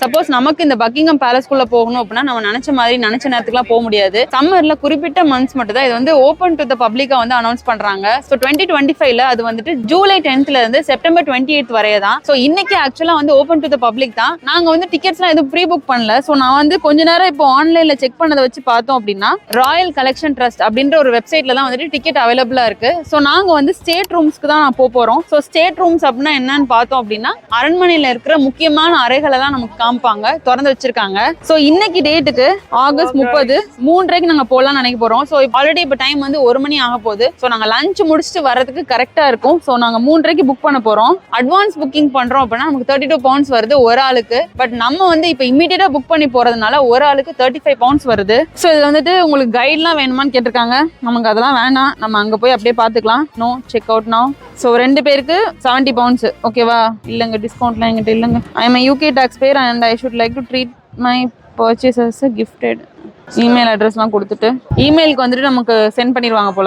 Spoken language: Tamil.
சப்போஸ் நமக்கு இந்த பக்கிங்ஹாம் பேலஸ்குள்ள போகணும் அப்படின்னா நம்ம நினைச்ச மாதிரி நினைச்ச நேரத்துக்குலாம் போக முடியாது. சம்மர்ல குறிப்பிட்ட மந்த்ஸ் மட்டும் தான் இது வந்து ஓப்பன் டு த பப்ளிக்கா வந்து அனௌன்ஸ் பண்றாங்க. ஸோ 2025ல அது வந்துட்டு ஜூலை 10th இருந்து செப்டம்பர் 28 வரைய தான். ஸோ இன்னைக்கு ஆக்சுவலா வந்து ஓப்பன் டு த பப்ளிக் தான். நாங்க வந்து டிக்கெட்ஸ்லாம் எதுவும் ப்ரீ புக் பண்ணல. ஸோ நான் வந்து கொஞ்ச நேரம் இப்போ ஆன்லைன்ல செக் பண்ணதை வச்சு பார்த்தோம் அப்படின்னா ராயல் கலெக்ஷன் ட்ரஸ்ட் அப்படின்ற ஒரு வெப்சைட்ல தான் வந்துட்டு டிக்கெட் அவைலபிளா இருக்கு. ஸோ நாங்க வந்து ஸ்டேட் ரூம்ஸ்க்கு தான் நான் போறோம். ஸோ ஸ்டேட் ரூம்ஸ் அப்படின்னா என்னன்னு பார்த்தோம் அப்படின்னா அரண்மனையில இருக்கிற முக்கியமான அறைகளை தான் நமக்கு காமிப்பாங்க, திறந்து வச்சிருக்காங்க. ஸோ இன்னைக்கு டேட்டுக்கு ஆகஸ்ட் 30 3:30 நாங்க போகலாம்னு நினைக்க போறோம். ஸோ ஆல்ரெடி இப்போ டைம் வந்து 1 மணி ஆக போகுது. ஸோ நாங்க லஞ்ச் முடிச்சுட்டு வரதுக்கு கரெக்டா இருக்கும். ஸோ நாங்க 3:30 புக் பண்ண போறோம். அட்வான்ஸ் புக்கிங் பண்றோம் அப்படின்னா நமக்கு 32 பவுண்ட்ஸ் வருது ஒரு ஆளுக்கு. பட் நம்ம வந்து இப்போ இமீடியட்டா புக் பண்ணி போறதுனால ஒரு ஆளுக்கு 35 பவுண்ட்ஸ் வருது. ஸோ இது வந்துட்டு உங்களுக்கு கைட்லாம் வேணுமான்னு கேட்டிருக்காங்க. நமக்கு அதெல்லாம் வேணாம், நம்ம அங்க போய் அப்படியே பாத்துக்கலாம். No check out now. So 2 பேருக்கு 70 பவுண்ட்ஸ். ஓகேவா? இல்லைங்க, டிஸ்கவுண்ட்லாம் எங்கிட்ட இல்லைங்க. I am UK tax payer and I should like to treat my purchase as a gifted. Email அட்ரஸ்லாம் கொடுத்துட்டு இமெயிலுக்கு வந்துட்டு நமக்கு சென்ட் பண்ணிடுவாங்க போல.